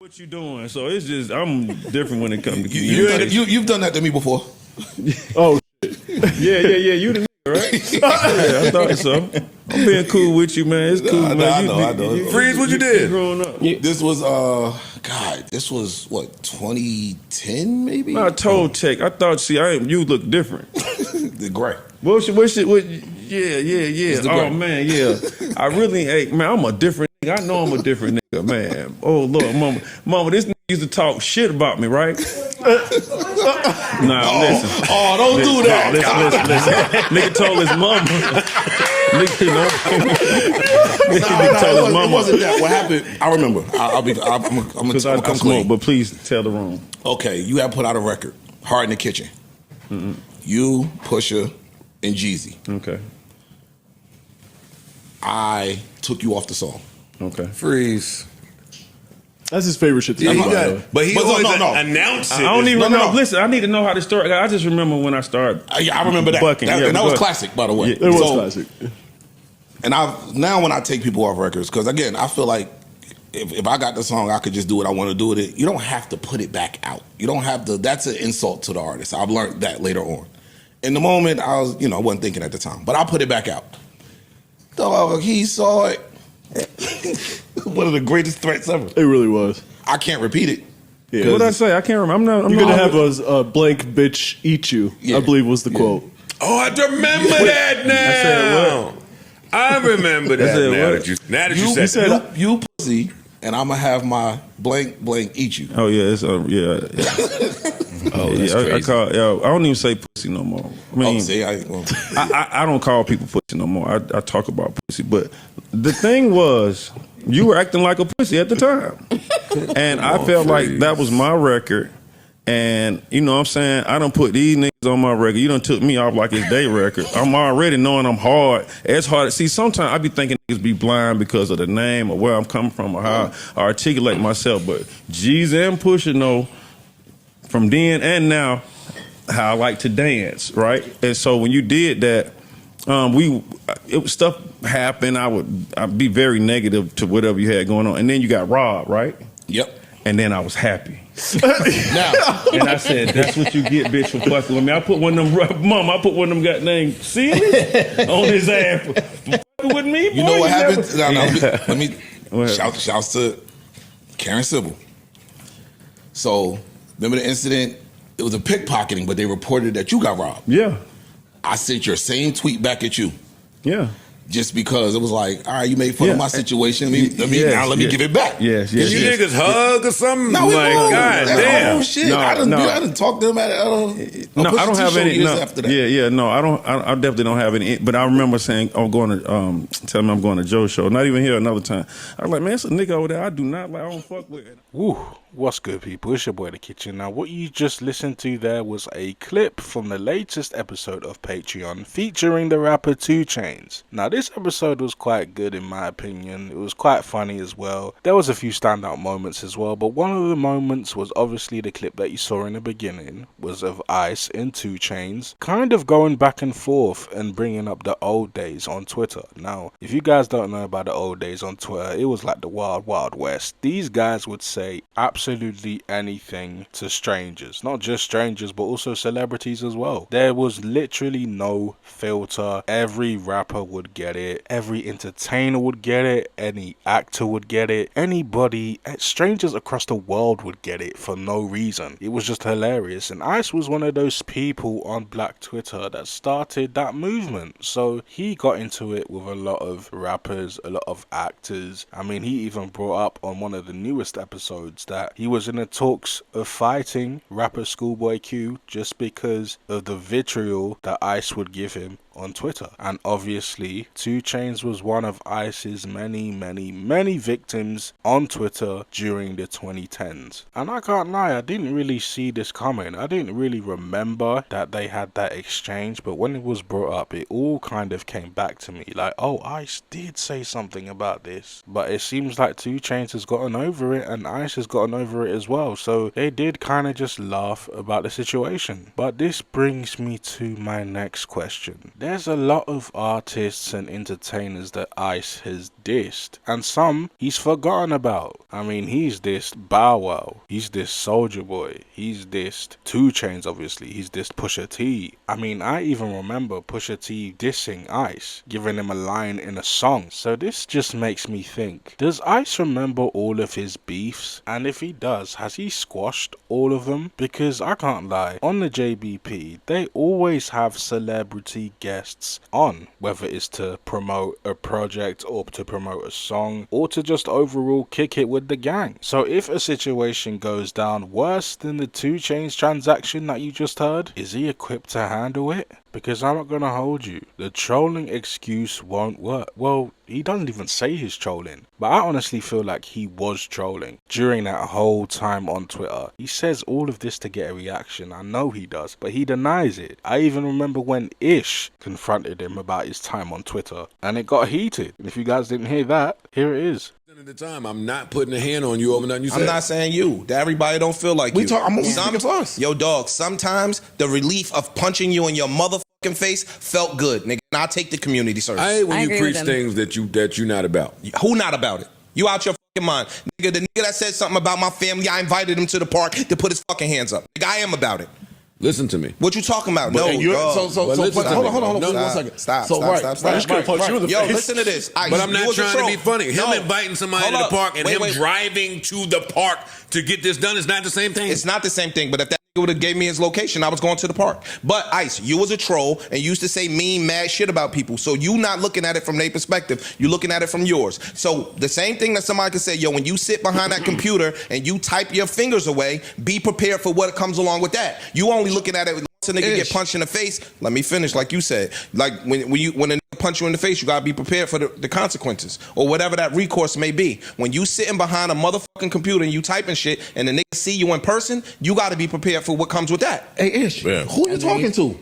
what you doing. So it's just I'm different when it comes to communication. You've done that to me before. Oh, yeah. You the nigga, right? Yeah, I thought so. I'm being cool with you, man. It's cool, man. I know. Freeze, what you did? Growing up. This was this was what 2010 maybe. I told Tech. I thought. See, you look different. The gray. What? Yeah. Oh man, yeah. I really, man. I'm a different nigga. I know I'm a different nigga, man. Oh Lord, mama, this nigga used to talk shit about me, right? Nah, listen. Oh, don't do that. Listen. Nigga told his mama. Nigga told his mama. It wasn't that. What happened? I remember. I'm gonna come clean. But please tell the room. Okay, you have put out a record, Hard in the Kitchen. Mm-hmm. You, Pusha, and Jeezy. Okay. I took you off the song. Okay. Freeze. That's his favorite shit to Yeah, talk about. but he always no. announced it. I don't even know. No. Listen, I need to know how the story. I just remember when I started. I remember that. Bucking. And that was classic, by the way. It was classic. And now when I take people off records, because again, I feel like if I got the song, I could just do what I want to do with it. You don't have to put it back out. You don't have to. That's an insult to the artist. I've learned that later on. In the moment, I wasn't thinking at the time, but I'll put it back out. Dog, he saw it. One of the greatest threats ever. It really was. I can't repeat it. Yeah. What did I say? I can't remember. You're gonna have a blank bitch eat you. Yeah. I believe was the quote. Oh, I remember that now. I said what? I remember that. said now what? that you said that. You pussy, and I'm gonna have my blank eat you. Oh yeah, it's yeah. Oh, that's crazy. I don't even say pussy no more. I mean, I don't call people pussy no more. I talk about pussy, but the thing was, you were acting like a pussy at the time, and I felt like that was my record. And you know what I'm saying? I done put these niggas on my record. You done took me off like it's their record. I'm already knowing I'm hard. It's hard to see. Sometimes I be thinking niggas be blind because of the name or where I'm coming from or how I articulate myself. But Jeezy and Pusha know from then and now how I like to dance, right? And so when you did that, stuff happened. I'd be very negative to whatever you had going on. And then you got robbed, right? Yep. And then I was happy. Now, and I said, "That's what you get, bitch, for fucking with me." I put one of them goddamn seals on his ass for fucking with me. You know what happened? Let me shouts to Karen Sybil. So remember the incident? It was a pickpocketing, but they reported that you got robbed. Yeah. I sent your same tweet back at you. Yeah. Just because it was like, all right, you made fun of my situation. Let me give it back. Yes. Did you niggas hug or something? No, like, God damn. Shit. I didn't talk to them at No, I don't have any. No, after that. Yeah. No, I don't. I definitely don't have any. But I remember saying, I'm going to tell me I'm going to Joe's show. Not even here another time. I was like, man, it's a nigga over there. I do not like. I don't fuck with it. Woo. What's good, people? It's your boy The Kitchen. Now, what you just listened to there was a clip from the latest episode of Patreon featuring the rapper 2 Chainz. Now, this episode was quite good in my opinion. It was quite funny as well. There was a few standout moments as well, but one of the moments was obviously the clip that you saw in the beginning was of Ice and 2 Chainz kind of going back and forth and bringing up the old days on Twitter. Now, if you guys don't know about the old days on Twitter, it was like the wild, wild west. These guys would say absolutely anything to strangers, not just strangers but also celebrities as well. There was literally no filter. Every rapper would get it, every entertainer would get it, any actor would get it, anybody, strangers across the world would get it for no reason. It was just hilarious, and Ice was one of those people on Black Twitter that started that movement. So he got into it with a lot of rappers, a lot of actors. I mean, he even brought up on one of the newest episodes that he was in the talks of fighting rapper Schoolboy Q just because of the vitriol that Ice would give him on Twitter. And obviously 2 Chainz was one of Ice's many victims on Twitter during the 2010s. And I can't lie, I didn't really see this coming. I didn't really remember that they had that exchange, but when it was brought up, it all kind of came back to me like, oh, Ice did say something about this. But it seems like 2 Chainz has gotten over it and Ice has gotten over it as well. So they did kind of just laugh about the situation. But this brings me to my next question. There's a lot of artists and entertainers that Ice has dissed, and some he's forgotten about. I mean, he's dissed Bow Wow, he's dissed Soulja Boy, he's dissed 2 Chainz, obviously, he's dissed Pusha T. I mean, I even remember Pusha T dissing Ice, giving him a line in a song. So this just makes me think, does Ice remember all of his beefs? And if he does, has he squashed all of them? Because I can't lie, on the JBP, they always have celebrity guests on, whether it's to promote a project or to promote a song or to just overall kick it with the gang. So if a situation goes down worse than the 2 Chainz transaction that you just heard, is he equipped to handle it? Because I'm not gonna hold you, the trolling excuse won't work. Well, he doesn't even say he's trolling, but I honestly feel like he was trolling during that whole time on Twitter. He says all of this to get a reaction, I know he does, but he denies it. I even remember when Ish confronted him about his time on Twitter, and it got heated. And if you guys didn't hear that, here it is. At the time, I'm not putting a hand on you over nothing you said. I'm not saying you. Everybody don't feel like you. I'm speaking for us. Yo, dog, sometimes the relief of punching you in your motherfucking face felt good, nigga. And I'll take the community service. I hate when I you agree preach with him. things that you're not about. Who not about it? You out your fucking mind. Nigga, the nigga that said something about my family, I invited him to the park to put his fucking hands up. Nigga, I am about it. Listen to me. What you talking about? But- No, and you're- dog. so Well, listen to hold me. on, No, 1 second. Stop, So stop, right, stop, right, stop. I just can't punch you in the Yo, face. listen to this. Ice, But I'm you not was a trying to troll. be funny. Him No. inviting somebody Hold to the up. park and Wait, him wait. driving to the park to get this done is not the same thing. It's not the same thing, but if that nigga would have gave me his location, I was going to the park. But Ice, you was a troll and used to say mean, mad shit about people. So you not looking at it from their perspective. You looking at it from yours. So the same thing that somebody could say, yo, when you sit behind that computer and you type your fingers away, be prepared for what comes along with that. You only looking at it once a nigga get punched in the face. Let me finish, like you said. Like when a nigga punch you in the face, you gotta be prepared for the consequences or whatever that recourse may be. When you sitting behind a motherfucking computer and you typing shit and the nigga see you in person, you gotta be prepared for what comes with that. Hey, Ish, who are you talking to?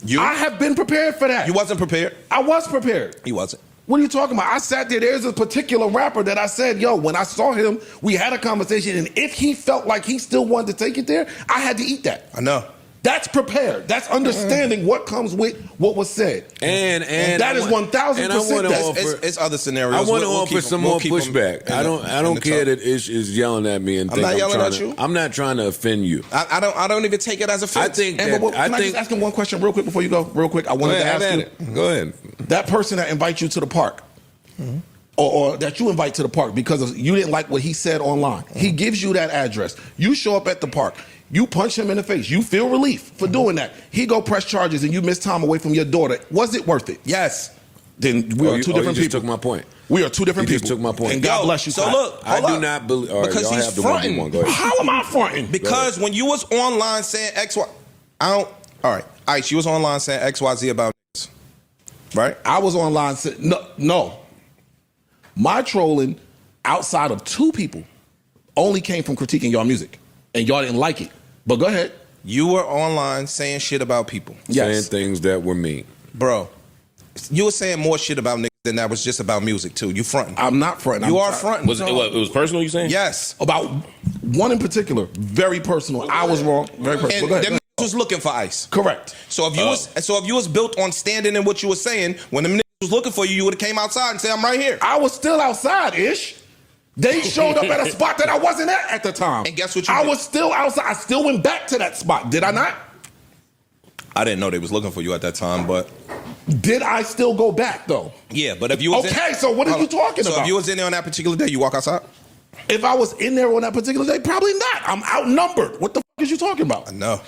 You? I have been prepared for that. You wasn't prepared? I was prepared. He wasn't. What are you talking about? I sat there. There's a particular rapper that I said, yo, when I saw him, we had a conversation, and if he felt like he still wanted to take it there, I had to eat that. I know. That's prepared. That's understanding what comes with what was said. And that is 1,000%. It's other scenarios. I want to We'll offer keep some them- more we'll keep them pushback. I don't care that Ish is yelling at me and I'm think not yelling trying at you. I'm not trying to offend you. I don't even take it as a offense. I think And that but can I just ask him one question real quick before you go? Real quick. I wanted to ask you. Go ahead. That person that invites you to the park, or that you invite to the park because you didn't like what he said online. He gives you that address. You show up at the park. You punch him in the face. You feel relief for doing that. He go press charges and you miss time away from your daughter. Was it worth it? Yes. Then we are two different you just people. took my point. We are two different You people. just took my point. And God Yo, bless you. so Ty. look, I hold do up. not believe. All right, Because y'all he's have the fronting. 1v1. Go ahead. How am I fronting? Because when you was online saying X, Y, I don't. All right, Ice, you was online saying X, Y, Z about niggas, right? I was online saying, no. My trolling outside of 2 people only came from critiquing y'all music. And y'all didn't like it. But go ahead. You were online saying shit about people. Saying Yes. things that were mean. Bro, you were saying more shit about niggas than that was just about music, too. You fronting. I'm not fronting. You I'm are fronting. Was it was personal? You saying? Yes. About one in particular, very personal. I was wrong. Very personal. And Go ahead. them niggas was looking for Ice. Correct. So if you was built on standing in what you were saying, when them niggas was looking for you, you would have came outside and said, I'm right here. I was still outside-ish. They showed up at a spot that I wasn't at the time. And guess what you I did? was still outside. I still went back to that spot. Did I not? I didn't know they was looking for you at that time, but Did I still go back, though? yeah, but if you was Okay, so what are you talking So about? if you was in there on that particular day, you walk outside? If I was in there on that particular day, probably not. I'm outnumbered. What the fuck is you talking about? No.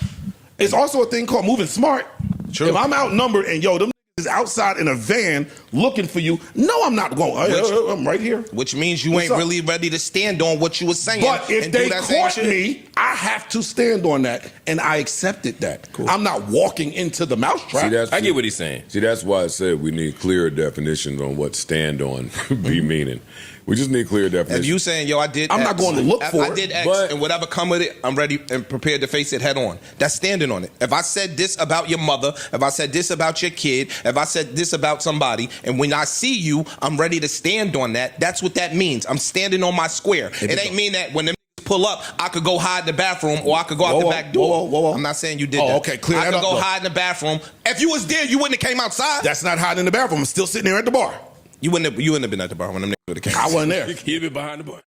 It's also a thing called moving smart. True. If I'm outnumbered and them is outside in a van looking for you, no, I'm not going. I'm right here. Which means you What's ain't up? really ready to stand on what you were saying. But if and do they that same caught shit. me, I have to stand on that, and I accepted that. Cool. I'm not walking into the mousetrap. I get what he's saying. See, that's why I said we need clearer definitions on what stand on be meaning. We just need clear definitions. If you saying, yo, I did I'm X, not going to look for I it, did X, but- and whatever come with it, I'm ready and prepared to face it head on. That's standing on it. If I said this about your mother, if I said this about your kid, if I said this about somebody, and when I see you, I'm ready to stand on that. That's what that means. I'm standing on my square. It ain't mean that when them pull up, I could go hide in the bathroom or I could go out the back door. Whoa. I'm not saying you did Oh, that. okay, clear I that could up, go though. hide in the bathroom. If you was there, you wouldn't have came outside. That's not hiding in the bathroom. I'm still sitting there at the bar. You wouldn't have been at the bar when them niggas would have came. I wasn't there. He'd been behind the bar.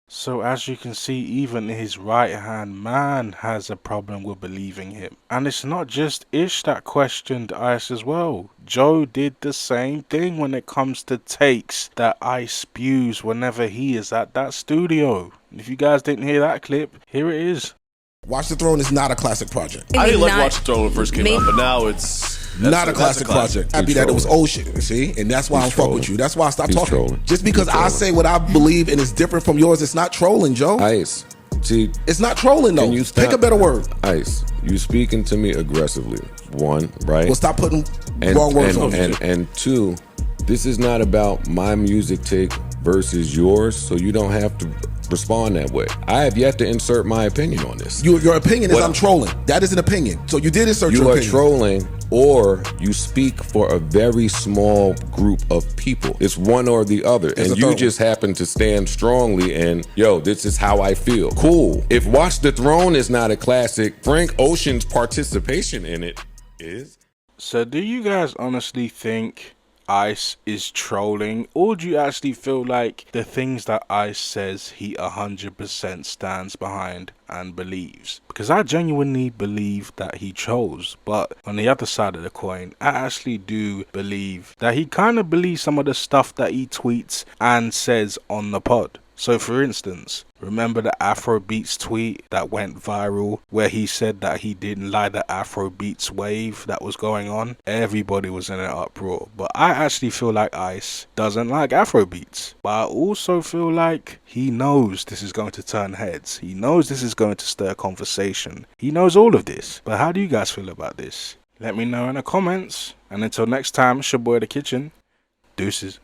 So as you can see, even his right-hand man has a problem with believing him. And it's not just Ish that questioned Ice as well. Joe did the same thing when it comes to takes that Ice spews whenever he is at that studio. If you guys didn't hear that clip, here it is. Watch the Throne is not a classic project. I didn't like Watch the Throne when it first came out, but now it's not a classic project. Happy that it was old shit, see? And that's why I don't fuck with you. That's why I stopped talking. Trolling. Just because I say what I believe and it's different from yours, it's not trolling, Joe. Ice. See, it's not trolling, though. Pick a better word. Ice, you speaking to me aggressively. One, right? Well, stop putting wrong words on me. And two, this is not about my music take versus yours, so you don't have to respond that way. I have yet to insert my opinion on this. Your opinion is I'm trolling. That is an opinion. So you did insert your opinion. You are trolling, or you speak for a very small group of people. It's one or the other. And you just happen to stand strongly and, yo, this is how I feel. Cool. If Watch the Throne is not a classic, Frank Ocean's participation in it is. So do you guys honestly think Ice is trolling, or do you actually feel like the things that Ice says he 100% stands behind and believes? Because I genuinely believe that he trolls, but on the other side of the coin, I actually do believe that he kind of believes some of the stuff that he tweets and says on the pod. So for instance, remember the Afrobeats tweet that went viral where he said that he didn't like the Afrobeats wave that was going on? Everybody was in an uproar. But I actually feel like Ice doesn't like Afrobeats. But I also feel like he knows this is going to turn heads. He knows this is going to stir conversation. He knows all of this. But how do you guys feel about this? Let me know in the comments. And until next time, it's your boy The Kitchen. Deuces.